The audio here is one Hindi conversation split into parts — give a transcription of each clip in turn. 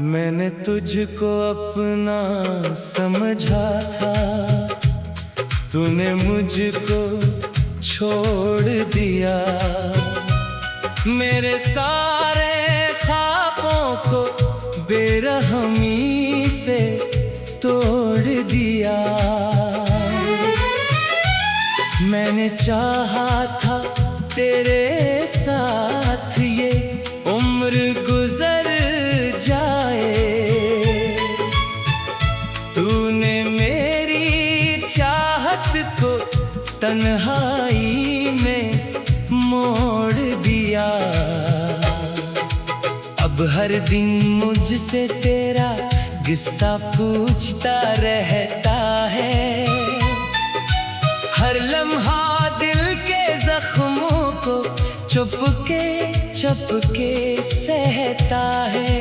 मैंने तुझको अपना समझा था, तूने मुझको छोड़ दिया। मेरे सारे ख्वाबों को बेरहमी से तोड़ दिया। मैंने चाहा था तेरे साथ ये उम्र गुजर जाए, तूने मेरी चाहत को तन्हाई में मोड़ दिया। अब हर दिन मुझसे तेरा किस्सा पूछता रहता है, हर लम्हा दिल के जख्मों को चुपके चुपके सहता है।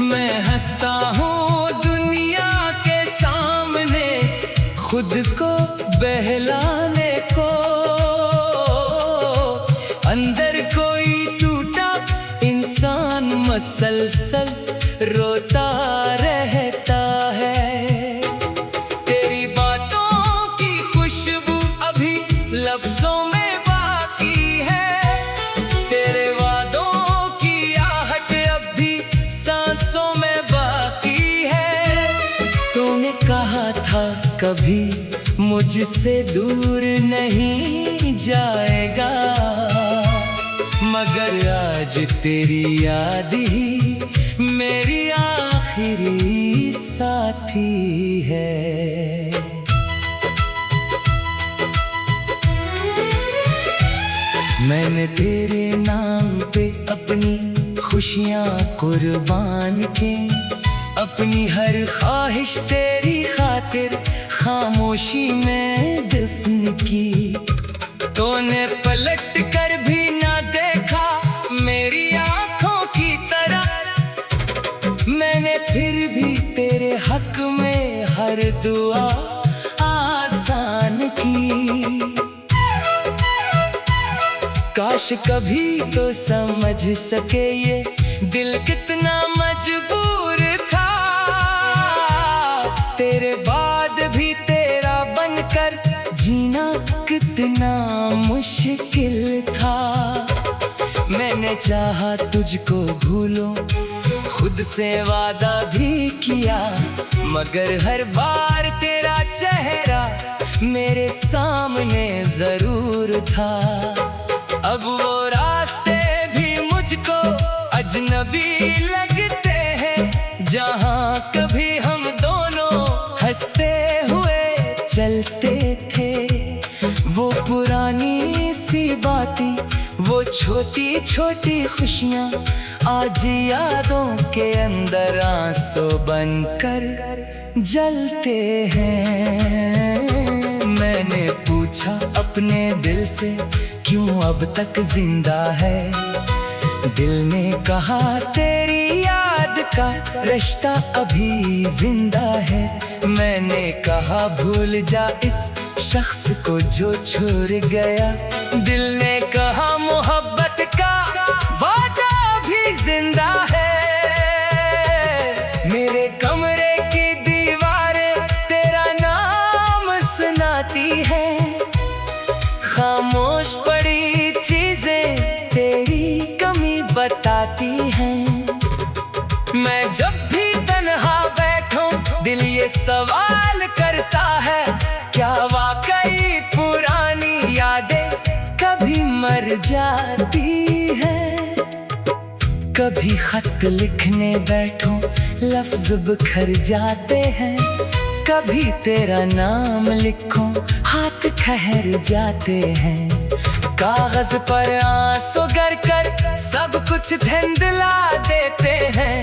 मैं हंसता हूँ दुनिया के सामने खुद को बहलाने को, अंदर कोई टूटा इंसान मसलसल रोता रहता है। तेरी बातों की खुशबू अभी लफ्जों में बाकी है, तेरे वादों की आहट अब भी सांसों में बाकी है। तूने कहा था कभी मुझसे दूर नहीं जाएगा, मगर आज तेरी याद ही मेरी आखिरी साथी है। मैंने तेरे नाम पे अपनी खुशियाँ कुर्बान की, अपनी हर ख्वाहिश तेरी खातिर खामोशी में दफन की। तूने पलट कर भी ना देखा मेरी आंखों की तरह, मैंने फिर भी तेरे हक में हर दुआ आसान की। काश कभी तो समझ सके ये दिल कितना मजबूर था, तेरे बाद भी तेरा बनकर जीना कितना मुश्किल था। मैंने चाहा तुझको भूलूं, खुद से वादा भी किया, मगर हर बार तेरा चेहरा मेरे सामने जरूर था। अब वो रास्ते भी मुझको अजनबी लगते हैं, जहाँ कभी हम दोनों हंसते हुए चलते थे। वो पुरानी सी बातें, वो छोटी छोटी खुशियाँ आज यादों के अंदर आंसू बनकर जलते हैं। मैंने पूछा अपने दिल से क्यों अब तक जिंदा है, दिल ने कहा तेरी याद का रिश्ता अभी जिंदा है। मैंने कहा भूल जा इस शख्स को जो छोड़ गया, दिल ने कहा मोहब्बत का वादा भी जिंदा है। मेरे कमरे की दीवारें तेरा नाम सुनाती है, खामोश पड़ी चीजें तेरी कमी बताती हैं। मैं जब भी तन्हा बैठूं दिल ये सवाल करता है, क्या वाकई पुरानी यादें कभी मर जाती हैं। कभी खत लिखने बैठूं लफ्ज बिखर जाते हैं, कभी तेरा नाम लिखूं हाथ ठहर जाते हैं। कागज पर आंसू गर कर सब कुछ धुंधला देते हैं,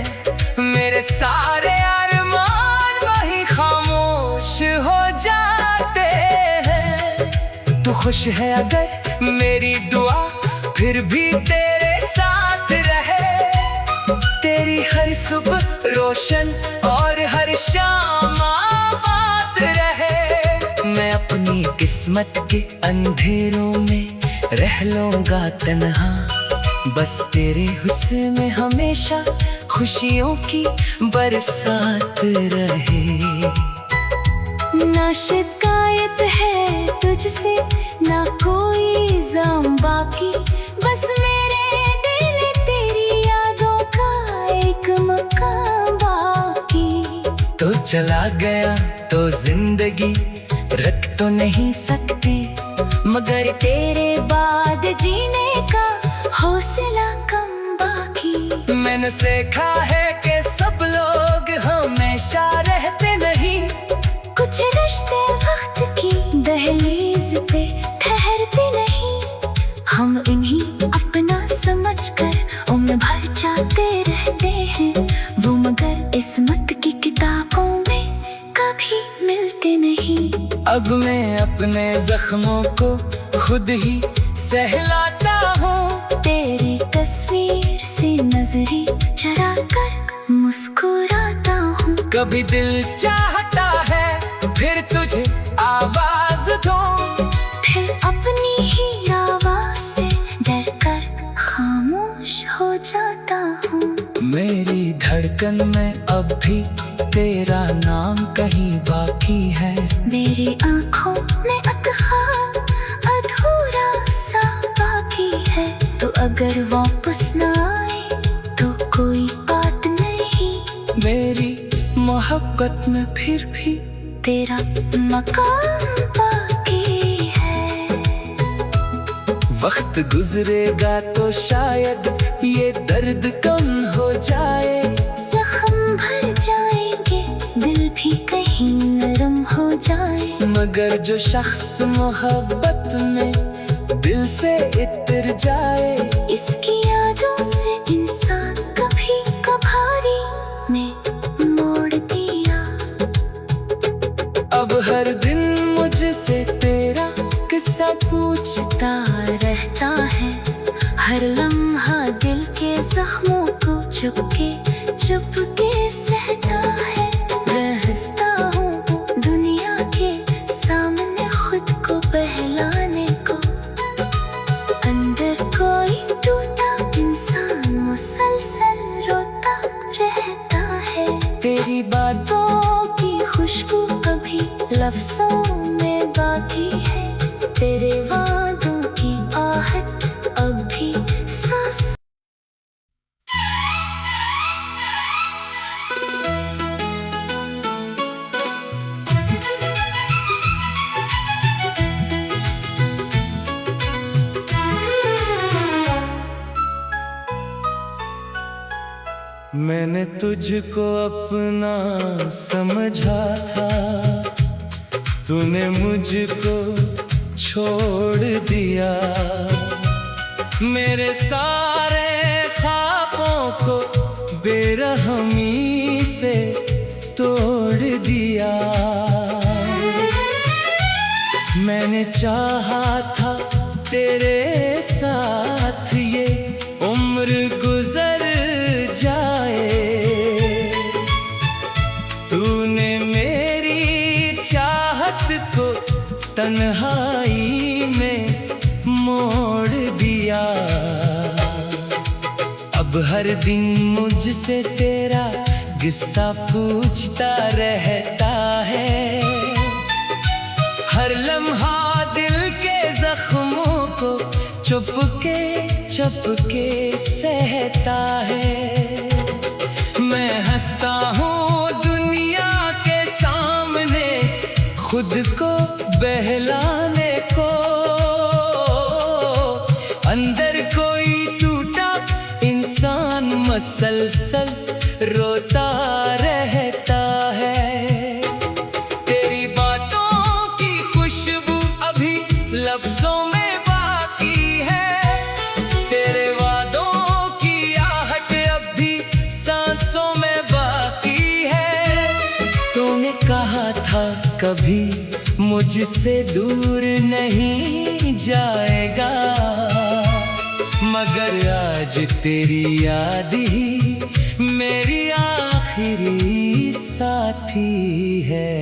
मेरे सारे अरमान वही खामोश हो जाते हैं। तू खुश है अगर मेरी दुआ फिर भी तेरे साथ रहे, तेरी हर सुबह रोशन और हर शाम आबाद रहे। मैं अपनी किस्मत के अंधेरों में रह लूंगा तन्हा, बस तेरे हुस्न में हमेशा खुशियों की बरसात रहे। ना शिकायत है तुझसे, ना कोई ज़ाम बाकी, बस मेरे दिल तेरी यादों का एक मकाम बाकी। तो चला गया तो जिंदगी रख तो नहीं सकते, मगर तेरे बाद जीने का हौसला कम बाकी। मैंने सीखा है कि सब लोग हमेशा रहते नहीं, कुछ रिश्ते वक्त की दहलीज पे ठहरते नहीं। हम इन्हीं अपना समझकर उम्र भर जाते रहते हैं, वो मगर किस्मत की किताबों में कभी मिलते नहीं। अब मैं अपने जख्मों को खुद ही सहलाता हूँ, तेरी तस्वीर से नजरें चरा कर मुस्कुराता हूँ। कभी दिल चाहता है फिर तुझे आवाज दूं, फिर अपनी ही आवाज से डर कर खामोश हो जाता हूँ। मेरी धड़कन में अब भी तेरा नाम कहीं बाकी है, मेरी आँखों में अतखार अधूरा सा बाकी है। तो अगर वापस ना आए तो कोई बात नहीं, मेरी मोहब्बत में फिर भी तेरा मकाम बाकी है। वक्त गुजरेगा तो शायद ये दर्द कम हो जाए, जख्म भर जाएंगे दिल भी कहीं नरम हो जाए। मगर जो शख्स मोहब्बत में दिल से इतर जाए, इसकी यादों से इंसान कभी कभारी में मोड़ दिया। अब हर दिन मुझसे तेरा किस्सा पूछता रहता है, हर लम्हा दिल के जख्मों को चुपके चुपके सहता है। रहता हूँ दुनिया के सामने खुद को बहलाने को, अंदर कोई टूटा इंसान मुसलसल रोता रहता है। तेरी बातों की खुशबू अभी लफ्जों में बाकी है, तेरे वादों की आहट अब भी सांस। मैंने तुझको अपना समझा था, तूने मुझको छोड़ दिया। मेरे सारे ख्वाबों को बेरहमी से तोड़ दिया। मैंने चाहा था तेरे साथ ये उम्र गुजर जाए, तूने मेरी चाहत को तन्हाई में मोड़ दिया। अब हर दिन मुझसे तेरा किस्सा पूछता रहता है, हर लम्हा दिल के जख्मों को चुपके चुपके सहता है। मैं हंसता हूँ दुनिया के सामने खुद को बहलाने को, अंदर कोई टूटा इंसान मसलसल रोता रहता है। तेरी बातों की खुशबू अभी लफ्जों में बाकी है, तेरे वादों की आहट अब भी सांसों में बाकी है। तूने कहा था कभी मुझसे दूर नहीं जाएगा, मगर आज तेरी याद ही मेरी आखिरी साथी है।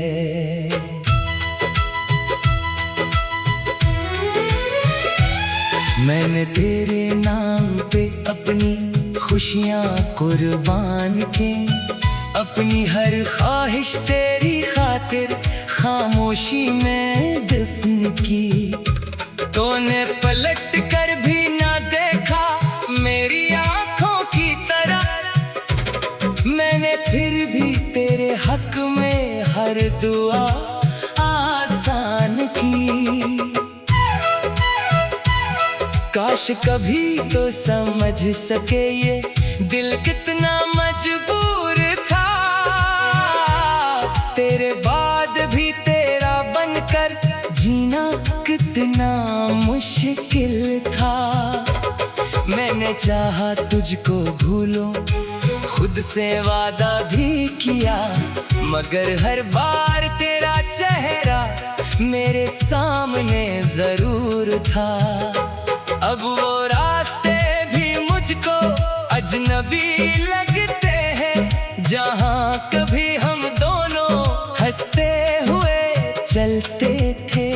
मैंने तेरे नाम पे अपनी खुशियाँ कुर्बान के, अपनी हर ख्वाहिश तेरी खातिर खामोशी में दफन की। तूने पलट कर भी ना देखा मेरी आंखों की तरह, मैंने फिर भी तेरे हक में हर दुआ आसान की। काश कभी तो समझ सके ये दिल कितना मजबूर था, तेरे बाद भी तेरा बनकर जीना कितना मुश्किल था। मैंने चाहा तुझको भूलूं, खुद से वादा भी किया, मगर हर बार तेरा चेहरा मेरे सामने जरूर था। अब वो रास्ते भी मुझको अजनबी लगते हैं, जहाँ कभी हम दोनों हंसते हुए चलते थे।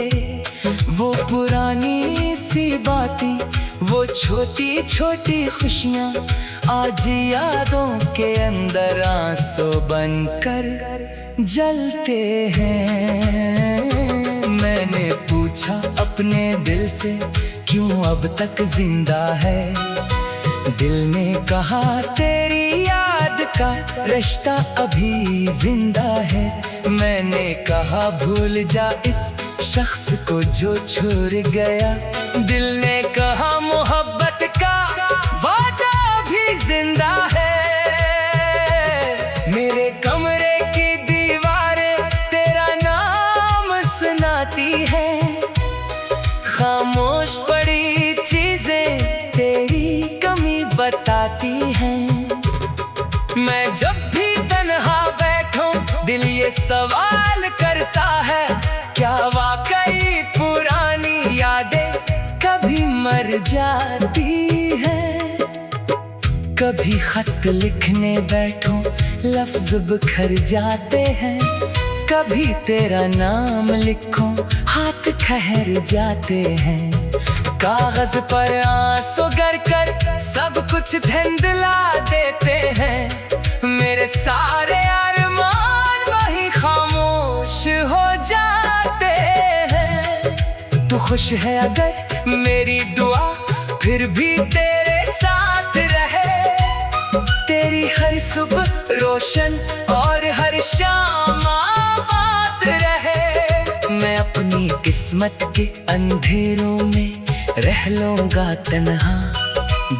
वो पुरानी सी बातें, वो छोटी छोटी खुशियाँ आज यादों के अंदर आंसू बनकर जलते हैं। मैंने पूछा अपने दिल से क्यों अब तक जिंदा है, दिल ने कहा तेरी याद का रिश्ता अभी जिंदा है। मैंने कहा भूल जा इस शख्स को जो छोड़ गया, दिल ने कहा मोहब्बत का वादा भी जिंदा है। मेरे कमरे की दीवारें तेरा नाम सुनाती है, खामोश पड़ी चीजें तेरी कमी बताती हैं। मैं जब भी तन्हा बैठूं दिल ये सवाल करता है, क्या वाकई पुरानी यादें कभी मर जाती है। कभी खत लिखने बैठूं लफ्ज बिखर जाते हैं, कभी तेरा नाम लिखूं हाथ ठहर जाते हैं। कागज पर आंसू गर कर सब कुछ धुंधला देते हैं, मेरे सारे अरमान वही खामोश हो जाते हैं। तू खुश है अगर मेरी दुआ फिर भी तेरे साथ रहे, तेरी हर सुबह रोशन और हर शाम आबाद रहे। मैं अपनी किस्मत के अंधेरों में रह लूंगा तन्हा,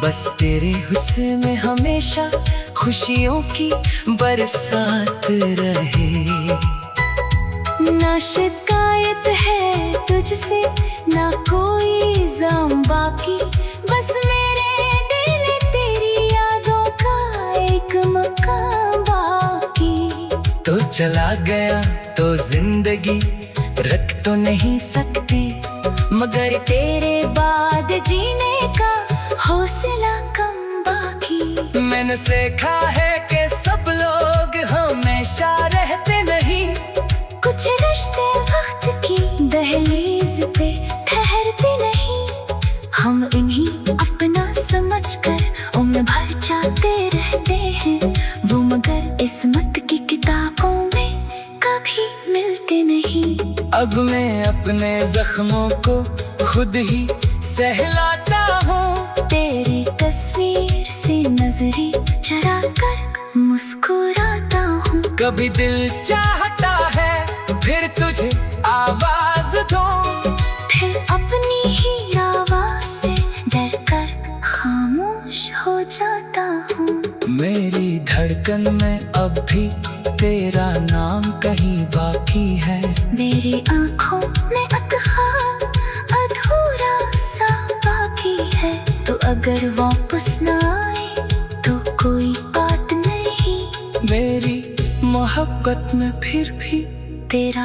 बस तेरे हुस्न में हमेशा खुशियों की बरसात रहे। ना शिकायत है तुझसे ना कोई इल्जाम बाकी, बस मेरे दिल तेरी यादों का एक मकाम बाकी। तो चला गया तो जिंदगी रख तो नहीं सकते, मगर तेरे बाद जीने का हौसला कम बाकी। मैंने सीखा है कि सब लोग हमेशा रहते नहीं, कुछ रिश्ते वक्त की दहलीज पे ठहरते नहीं। हम इन्हीं अपना समझकर उम्र भर जाते रहते हैं, वो मगर किस्मत की किताबों में कभी मिलते नहीं। अब मैं अपने जख्मों को खुद ही सहलाता हूँ, तेरी तस्वीर से नजरें चरा कर मुस्कुराता हूँ। कभी दिल चाहता है फिर तुझे आवाज दूं, फिर अपनी ही आवाज से डर कर खामोश हो जाता हूँ। मेरी धड़कन में अब भी तेरा नाम कहीं बाकी है, मेरी आँखों में एक ख्वाब अधूरा सा बाकी है। तो अगर वापस ना आए तो कोई बात नहीं, मेरी मोहब्बत में फिर भी तेरा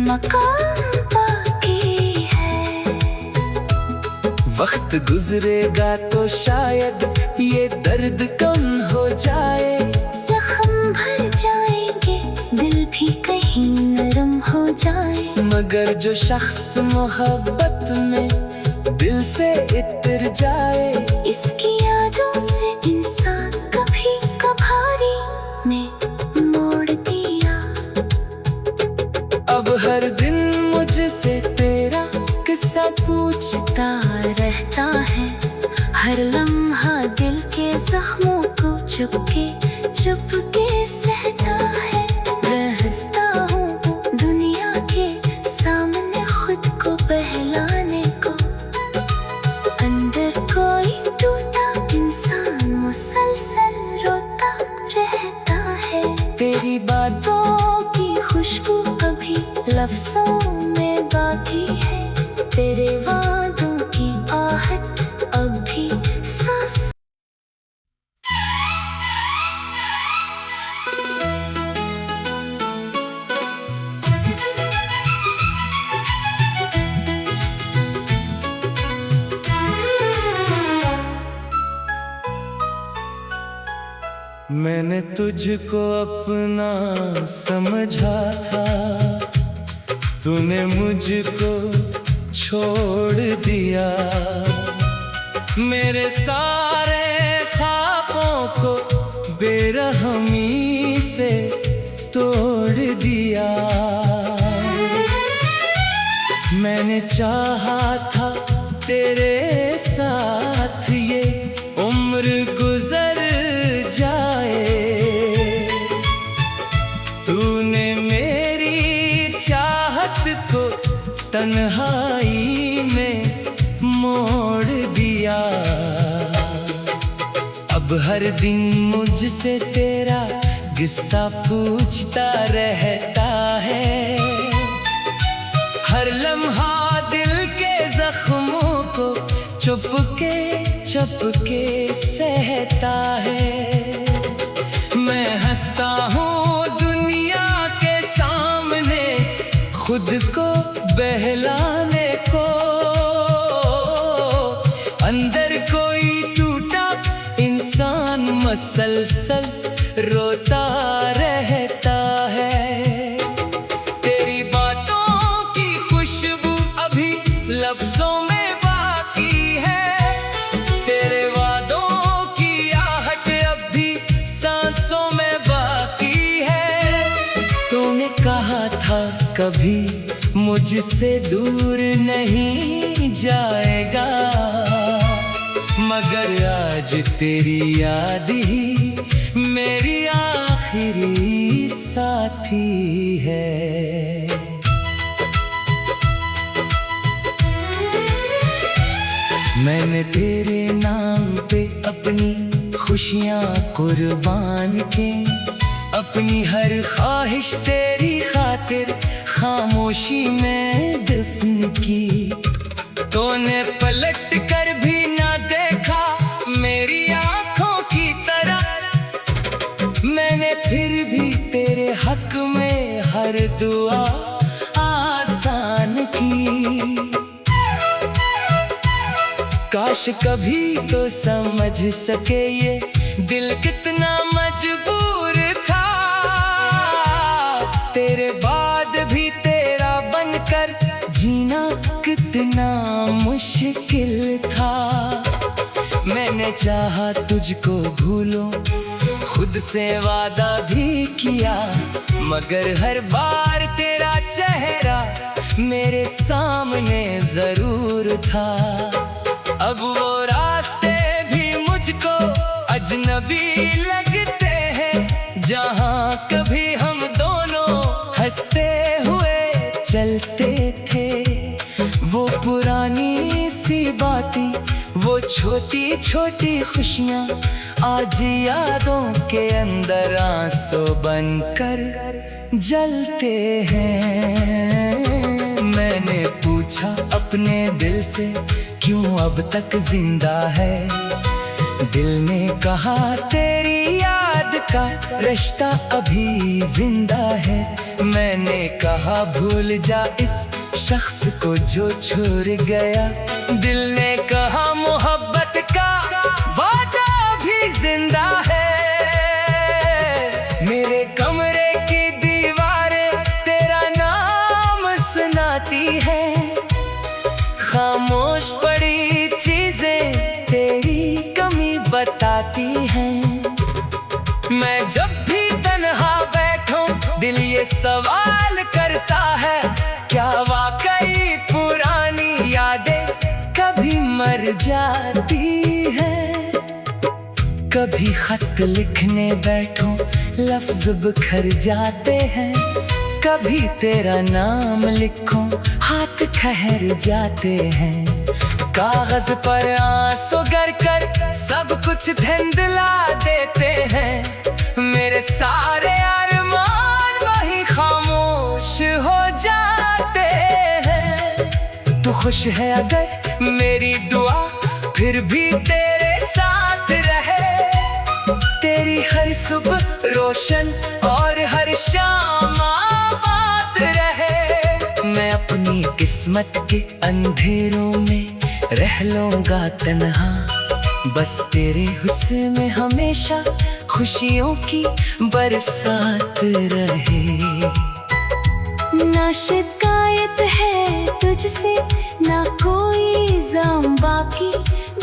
मकाम बाकी है। वक्त गुजरेगा तो शायद ये दर्द कम हो जाए, जख्म भर जाएंगे दिल भी कहीं नरम हो जाए। मगर जो शख्स मोहब्बत में दिल से इतर जाए, इसकी यादों से इंसान जख्मों को चुपके चुपके सहता है। मैं हंसता हूँ दुनिया के सामने खुद को बहलाने को। अंदर कोई टूटा इंसान मुसलसल रोता रहता है। तेरी बातों की खुशबू अभी लफ्जों में बाकी है। तेरे वादों की आहट अब भी सांस। मैंने तुझको अपना समझा था, तूने मुझको छोड़ दिया। मेरे सारे ख्वाबों को बेरहमी से तोड़ दिया। मैंने चाहा था तेरे साथ ये उम्र गुजर जाए। तूने मेरी चाहत को तन्हाई में मोड़ दिया। अब हर दिन मुझसे तेरा किस्सा पूछता रहता है। हर लम्हा दिल के जख्मों को चुपके चुपके सहता है। मैं हंसता हूँ दुनिया के सामने खुद को बहलाने को। अंदर कोई टूटा इंसान मुसलसल रोता रहता है। तेरी बातों की खुशबू अभी लफ्जों में बाकी है। तेरे वादों की आहट अब भी सांसों में बाकी है। तूने कहा था कभी मुझसे दूर नहीं जाएगा, मगर आज तेरी याद ही मेरी आखिरी साथी है। मैंने तेरे नाम पे अपनी खुशियाँ कुर्बान की। अपनी हर ख्वाहिश तेरी खातिर खामोशी में दफन की। तूने पलट कर भी ना देखा मेरी आंखों की तरफ। मैंने फिर भी तेरे हक में हर दुआ आसान की। काश कभी तो समझ सके ये दिल कितना मजबूर था। तेरे बाद भी तेरा बनकर जीना कितना मुश्किल था। मैंने चाहा तुझको भूलूं, खुद से वादा भी किया, मगर हर बार तेरा चेहरा मेरे सामने जरूर था। अब वो रास्ते भी मुझको अजनबी लगते हैं, जहाँ कभी हम दोनों हंसते हुए चलते थे। वो पुरानी सी बातें, वो छोटी छोटी खुशियाँ आज यादों के अंदर आंसू बनकर जलते हैं। मैंने पूछा अपने दिल से क्यों अब तक जिंदा है। दिल ने कहा तेरी याद का रिश्ता अभी जिंदा है। मैंने कहा भूल जा इस शख्स को जो छोड़ गया। दिल ने कहा मोहब्बत का वादा भी जिंदा है। मेरे कमरे की दीवारें तेरा नाम सुनाती है। खामोश पड़ी चीजें तेरी कमी बताती हैं। मैं जब भी तन्हा बैठूं दिल ये सवाल करता है, क्या वाकई पुरानी यादें कभी मर जाती है। कभी खत लिखने बैठो लफ्ज बिखर जाते हैं, कभी तेरा नाम लिखो हाथ ठहर जाते हैं। कागज पर आंसू गर कर सब कुछ धुंधला देते हैं, मेरे सारे अरमान वही खामोश हो जाते हैं। तू खुश है अगर मेरी दुआ फिर भी तेरे साथ रहे, तेरी हर सुबह रोशन और हर शाम आबाद रहे। मैं अपनी किस्मत के अंधेरों में रह लूंगा तन्हा, बस तेरे हुस्न में हमेशा खुशियों की बरसात रहे। ना शिकायत है तुझसे ना कोई इल्जाम बाकी,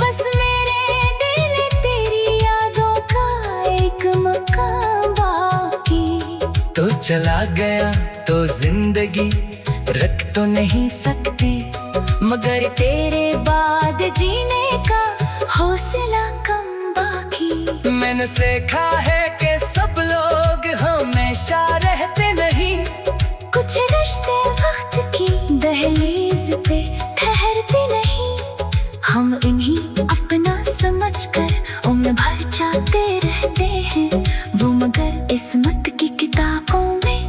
बस मेरे दिल तेरी यादों का एक मकाम बाकी। तो चला गया तो जिंदगी रख तो नहीं सकते, मगर तेरे बाद जीने का हौसला कम बाकी। मैंने सीखा है कि सब लोग हमेशा रहते नहीं, कुछ रिश्ते वक्त की दहलीज पे ठहरते नहीं। हम इन्हीं अपना समझकर उम्र भर जाते रहते हैं, वो मगर किस्मत की किताबों में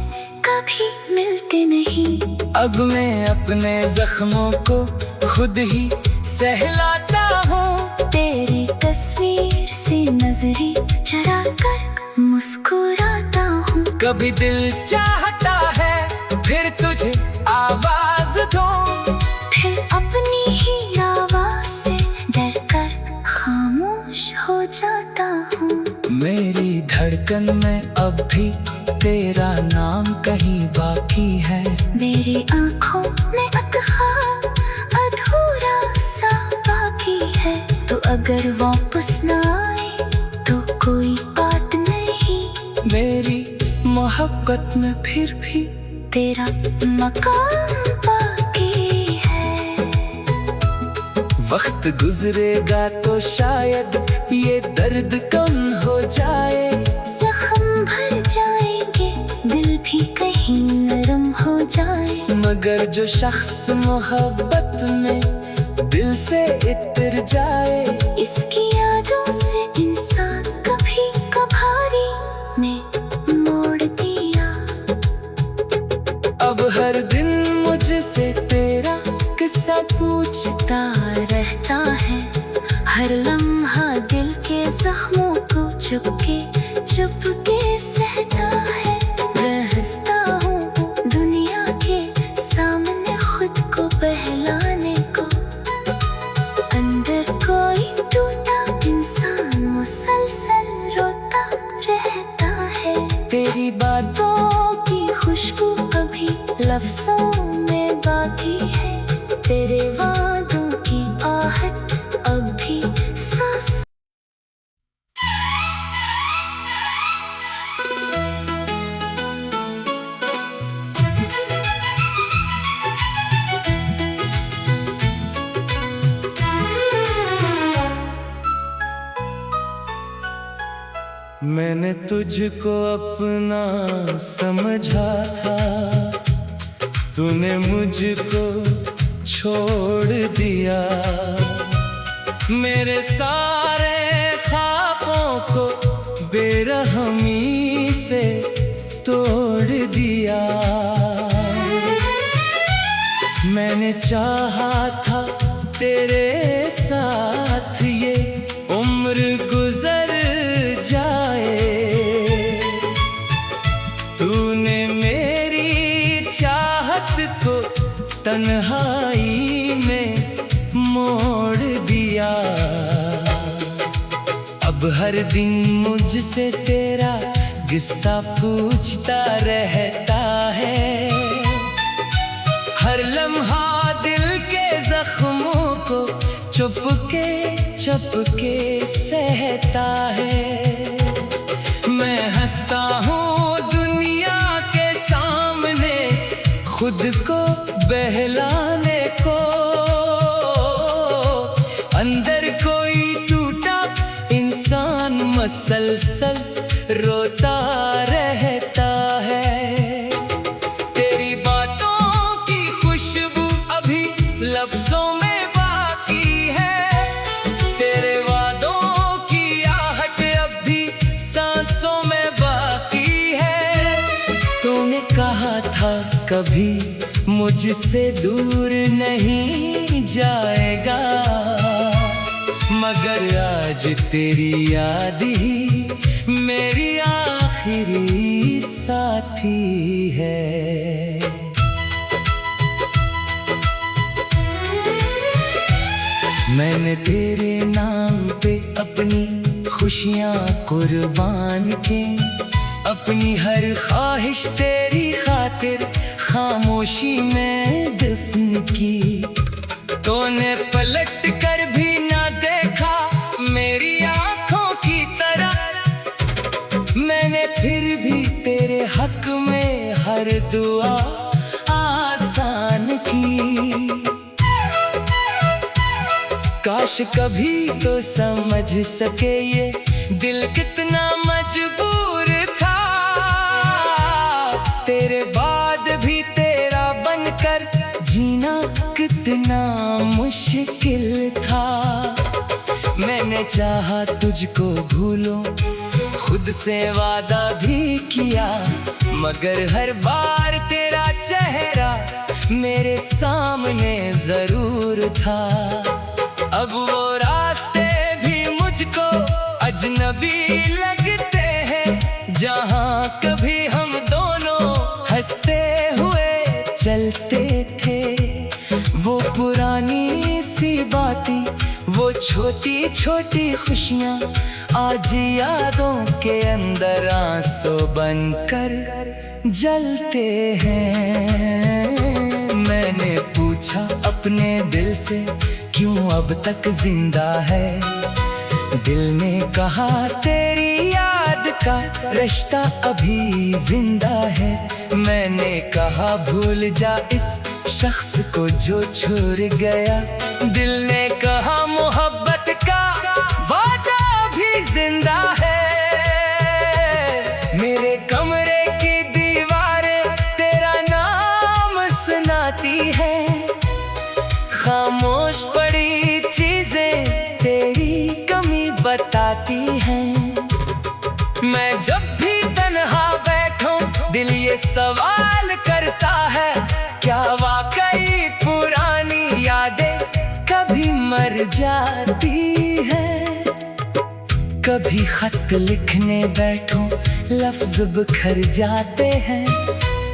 कभी मिलते नहीं। अब मैं अपने जख्मों को खुद ही सहलाता हूँ, तेरी तस्वीर से नजरें चरा कर मुस्कुराता हूँ। कभी दिल चाहता है फिर तुझे आवाज दूं, फिर अपनी ही आवाज से डर कर खामोश हो जाता हूँ। मेरी धड़कन में अब भी तेरा नाम कहीं बाकी है, मेरी आँखों में ख्वाब अधूरा सा बाकी है। तो अगर वापस न आए तो कोई बात नहीं, मेरी मोहब्बत में फिर भी तेरा मकाम बाकी है। वक्त गुजरेगा तो शायद ये दर्द कम हो जाए, जख्म भर जाएंगे दिल भी कहीं नरम हो जाए। मगर जो शख्स मोहब्बत में दिल से इतर जाए, इसकी यादों से इंसान कभी कभारी ने मोड़ दिया। अब हर दिन मुझसे तेरा किस्सा पूछता रहता है, हर लम्हा दिल के जख्मों को चुपके चुपके सहता है। रहता हूँ दुनिया के सामने खुद को बहलाने को, अंदर कोई टूटा इंसान मुसलसल रोता रहता है। तेरी बातों की खुशबू अभी लफ्जों में बाकी है, तेरे वादों की आहट अब भी सांस। मैंने तुझको अपना समझा था, तूने मुझको छोड़ दिया। मेरे सारे ख्वाबों को बेरहमी से तोड़ दिया। मैंने चाहा था तेरे साथ ये उम्र गुजर जाए, तूने मेरी चाहत को तन्हाई में मोड़ दिया। अब हर दिन मुझसे तेरा किस्सा पूछता रहता है, हर लम्हा दिल के जख्मों को चुपके चुपके सहता है। मैं हंसता हूँ दुनिया के सामने खुद को बहलाने को, अंदर कोई टूटा इंसान मुसलसल रोता रहता है। तेरी बातों की खुशबू अभी लफ्जों में बाकी है, तेरे वादों की आहट अब भी सांसों में बाकी है। तूने कहा था कभी मुझसे दूर नहीं जाएगा, मगर आज तेरी याद ही मेरी आखिरी साथी है। मैंने तेरे नाम पे अपनी खुशियाँ कुर्बान की, अपनी हर ख्वाहिश तेरी खातिर खामोशी में दफन की। तूने पलट कर भी ना देखा मेरी आंखों की तरह, मैंने फिर भी तेरे हक में हर दुआ आसान की। काश कभी तो समझ सके ये दिल कितना मजबूर था, तेरे बाद भी तेरा बनकर जीना कितना मुश्किल था। मैंने चाहा तुझको भूलो, खुद से वादा भी किया, मगर हर बार तेरा चेहरा मेरे सामने जरूर था। अब वो रास्ते भी मुझको अजनबी लगते हैं, जहाँ कभी हम दोनों हंसते हुए चलते थे। वो पुरानी सी बातें, वो छोटी छोटी खुशियाँ आज यादों के अंदर आंसू बनकर जलते हैं। मैंने पूछा अपने दिल से क्यों अब तक जिंदा है, दिल ने कहा तेरी याद का रिश्ता अभी जिंदा है। मैंने कहा भूल जा इस शख्स को जो छोड़ गया, दिल ने कहा मोहब्बत का वादा भी जिंदा है। मेरे कमरे की दीवारें तेरा नाम सुनाती है, खामोश पड़ी चीजें तेरी कमी बताती हैं। मैं जब भी तन्हा बैठूं दिल ये सवाल करता है, क्या वाकई पुरानी यादें कभी मर जाती है। कभी खत लिखने बैठूं लफ्ज बिखर जाते हैं,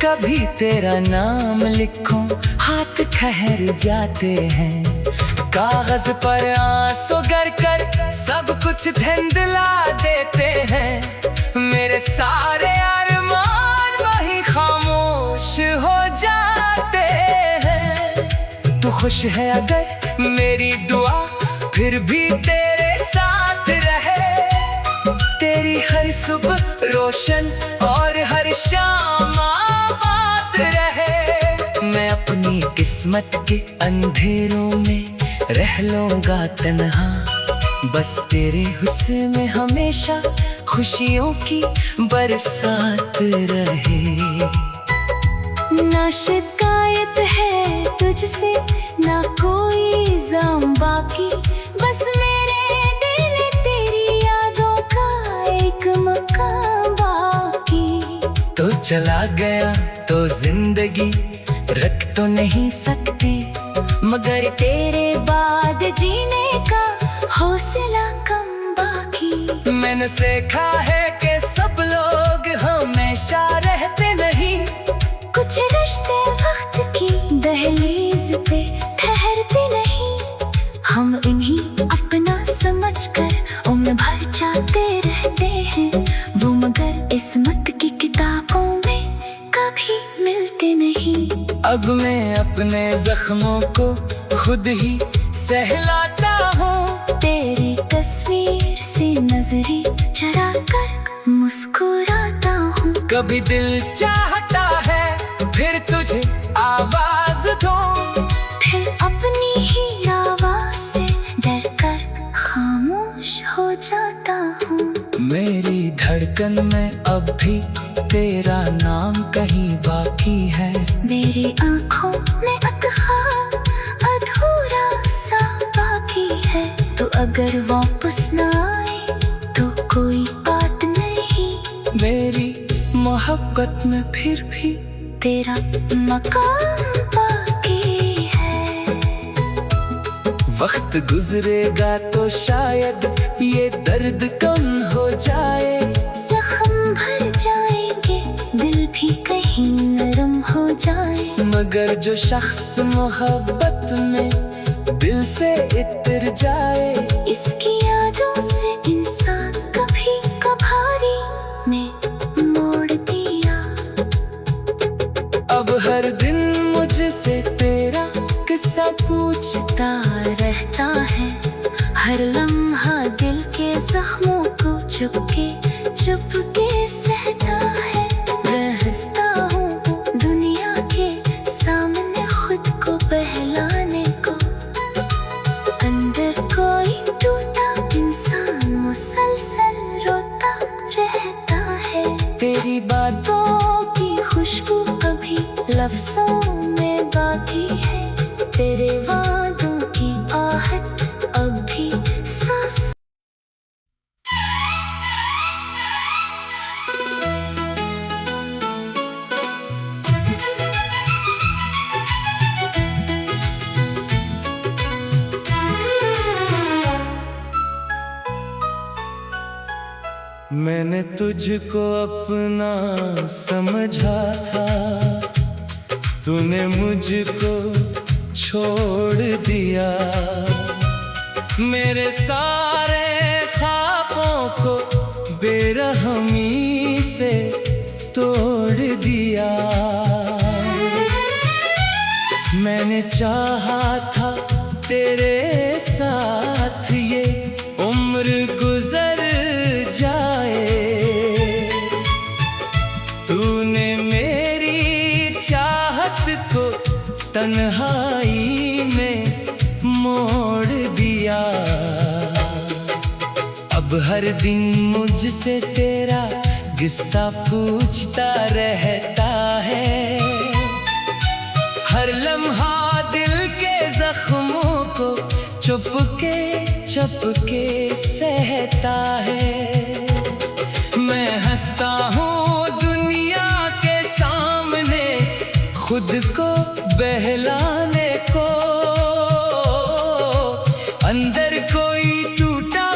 कभी तेरा नाम लिखूं हाथ ठहर जाते हैं। कागज पर आंसू गर कर सब कुछ धुंधला देते हैं, मेरे सारे अरमान वही खामोश हो जाते हैं। तू खुश है अगर मेरी दुआ फिर भी तेरे साथ रहे, तेरी हर सुबह रोशन और हर शाम आबाद रहे। मैं अपनी किस्मत के अंधेरों में रह लूंगा तन्हा, बस तेरे हुस्न में हमेशा खुशियों की बरसात रहे। ना शिकायत है तुझसे ना कोई इल्जाम बाकी, बस मेरे दिल तेरी यादों का एक मकाम बाकी। तो चला गया तो जिंदगी रख तो नहीं सकते, मगर तेरे बाद जीने का हौसला कम बाकी। मैंने सीखा है कि सब लोग हमेशा रहते नहीं, कुछ रिश्ते वक्त की दहलीज पे ठहरते नहीं। हम इन्हीं अपना समझकर उम्र भर जाते रहते हैं, वो मगर किस्मत की किताबों में कभी मिलते नहीं। अब मैं अपने जख्मों को खुद ही सहलाता हूँ, तेरी तस्वीर से नजरें चरा कर मुस्कुराता हूँ। कभी दिल चाहता है फिर तुझे आवाज दूं, फिर अपनी ही आवाज से डर कर खामोश हो जाता हूँ। मेरी धड़कन में अब भी तेरा नाम कहीं बाकी है। मेरी आँखों में अधूरा सा बाकी है। तो अगर वापस ना आए तो कोई बात नहीं, मेरी मोहब्बत में फिर भी तेरा मकाम बाकी है। वक्त गुजरेगा तो शायद ये दर्द कम हो जाए, जख्म भर जाएंगे, दिल भी कहीं नरम हो जाए। मगर जो शख्स मोहब्बत में दिल से इतर जाए, इसकी यादों से इंसान कभी कभारी ने मोड़ दिया। अब हर दिन मुझसे तेरा किस्सा पूछता रहता है, हर लम्हा दिल के जख्मों को चुपके चुपके सहता है। रहता हूँ दुनिया के सामने खुद को बहलाने को, अंदर कोई टूटा इंसान मुसलसल रोता रहता है। तेरी बातों की खुशबू अभी लफ्जों में बाकी है, तेरे वादों की आहट अब भी सांस। मैंने तुझको अपना समझा था, तूने मुझको छोड़ दिया। मेरे सारे ख्वाबों को बेरहमी से तोड़ दिया। मैंने चाहा था तेरे साथ ये उम्र गुजर जाए, तूने मेरी चाहत को तन्हाई में मोड़ दिया। अब हर दिन मुझसे तेरा किस्सा पूछता रहता है, हर लम्हा दिल के जख्मों को चुपके चुपके सहता है। मैं हंसता हूँ दुनिया के सामने खुद को बहलाने को, अंदर कोई टूटा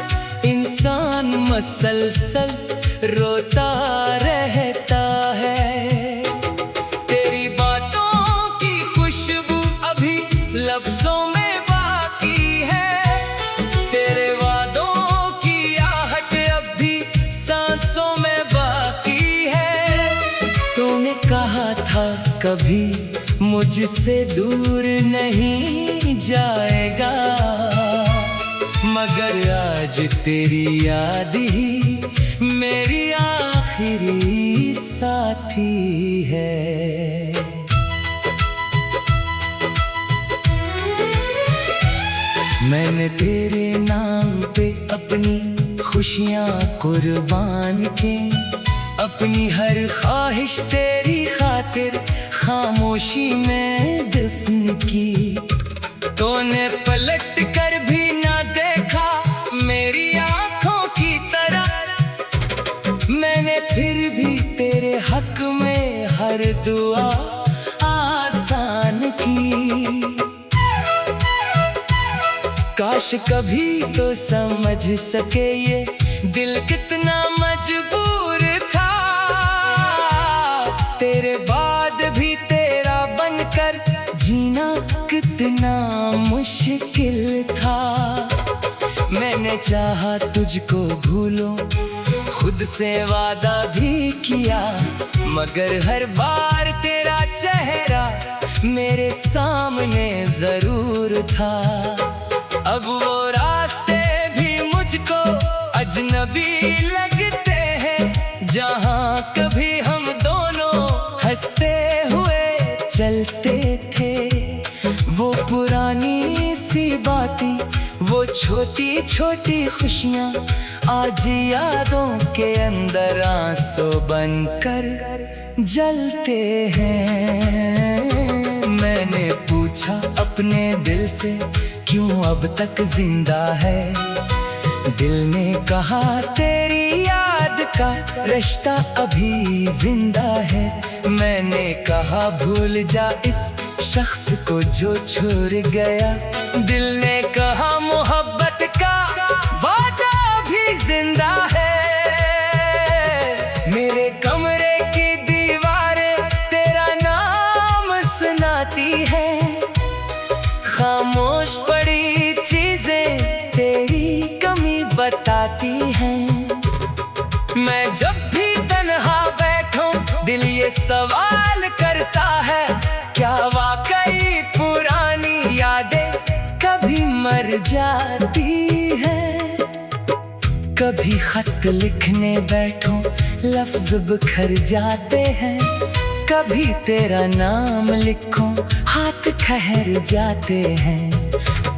इंसान मसलसल रोता रहता है। तेरी बातों की खुशबू अभी लफ्जों में बाकी है, तेरे वादों की आहट अब भी सांसों में बाकी है। तूने कहा था कभी मुझसे दूर नहीं जाएगा, मगर आज तेरी याद ही मेरी आखिरी साथी है। मैंने तेरे नाम पे अपनी खुशियाँ कुर्बान की, अपनी हर ख्वाहिश तेरी खातिर खामोशी में दफन की। तूने पलट कर भी ना देखा मेरी आंखों की तरह, मैंने फिर भी तेरे हक में हर दुआ आसान की। काश कभी तो समझ सके ये दिल कितना मजबूर था, तेरे बाद भी तेरा बनकर जीना कितना मुश्किल था। मैंने चाहा तुझको भूलूं, खुद से वादा भी किया, मगर हर बार तेरा चेहरा मेरे सामने जरूर था। अब वो रास्ते भी मुझको अजनबी लगते हैं, जहाँ कभी हम दोनों हंसते हुए चलते थे। वो पुरानी सी बातें, वो छोटी छोटी खुशियाँ आज यादों के अंदर आंसू बनकर जलते हैं। मैंने पूछा अपने दिल से क्यों अब तक जिंदा है। दिल ने कहा तेरी याद का रिश्ता अभी जिंदा है। मैंने कहा भूल जा इस शख्स को जो छोड़ गया। दिल ने कहा मोहब्बत का वादा भी जिंदा है। मेरे कमरे की दीवारें तेरा नाम सुनाती है। खामोश पड़ी चीजें तेरी कमी बताती हैं। मैं जब भी तन्हा बैठूं दिल ये सवाल करता है, क्या वाकई पुरानी यादें कभी मर जाती है। कभी खत लिखने बैठूं लफ्ज बिखर जाते हैं। कभी तेरा नाम लिखूं हाथ ठहर जाते हैं।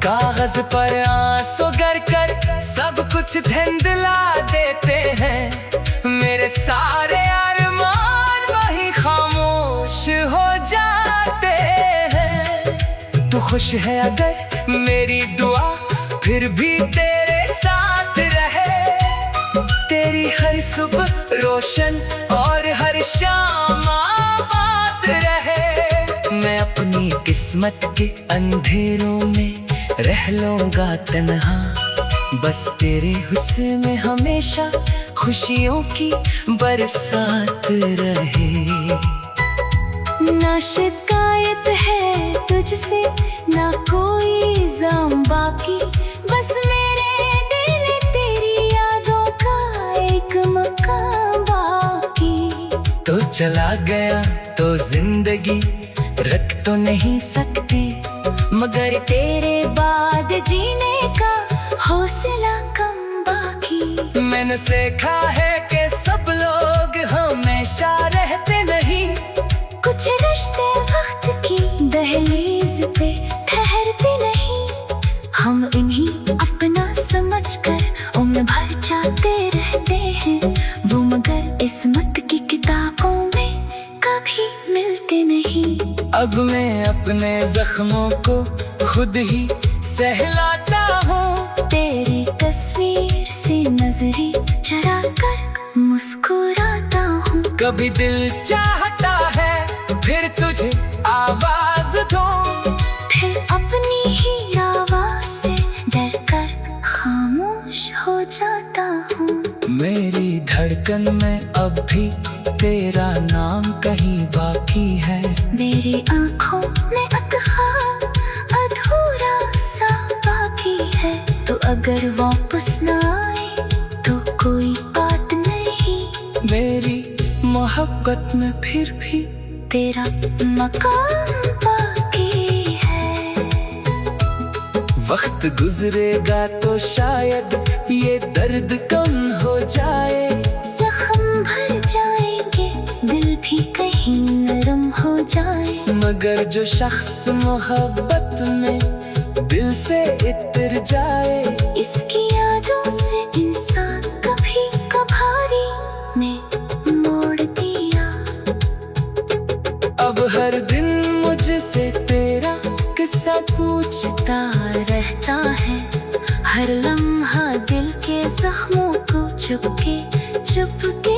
कागज पर आंसू गर कर सब कुछ धुंधला देते हैं। मेरे सारे अरमान वही खामोश हो जाते हैं। तू खुश है अगर मेरी दुआ फिर भी तेरे साथ रहे। तेरी हर सुबह रोशन और हर शाम आबाद रहे। मैं अपनी किस्मत के अंधेरों में रह लूंगा तन्हा, बस तेरे हुस्न में हमेशा खुशियों की बरसात रहे। ना शिकायत है तुझसे ना कोई इल्जाम बाकी, बस मेरे दिल में तेरी यादों का एक मकाम बाकी। तो चला गया तो जिंदगी रख तो नहीं सकते, मगर तेरे बाद जीने का हौसला कम बाकी। मैंने सीखा है कि सब लोग हमेशा रहते नहीं। कुछ रिश्ते वक्त की दहलीज पे ठहरते नहीं। हम इन्हीं अपना समझकर उम्र भर जाते रहते हैं वो, मगर किस्मत की किताबों में कभी मिलते नहीं। अब मैं अपने जख्मों को खुद ही सहलाता हूँ। तेरी तस्वीर से नजरें चरा कर मुस्कुराता हूँ। कभी दिल चाहता है फिर तुझे आवाज दूं, फिर अपनी ही आवाज से डर कर खामोश हो जाता हूँ। मेरी धड़कन में अब भी तेरा नाम कहीं बाकी है। मेरी आँखों में एक ख्वाब अधूरा सा बाकी है। तो अगर वापस ना आए तो कोई बात नहीं। मेरी मोहब्बत में फिर भी तेरा मकाम बाकी है। वक्त गुजरेगा तो शायद ये दर्द कम हो जाए। जख्म भर जाएंगे दिल भी कहीं नरम हो जाए। मगर जो शख्स मोहब्बत में दिल से इतर जाए, इसकी यादों से इंसान कभी कभारी में मोड़ दिया। अब हर दिन मुझसे तेरा किस्सा पूछता रहता है। हर लम्हा दिल के जख्मों को चुपके चुपके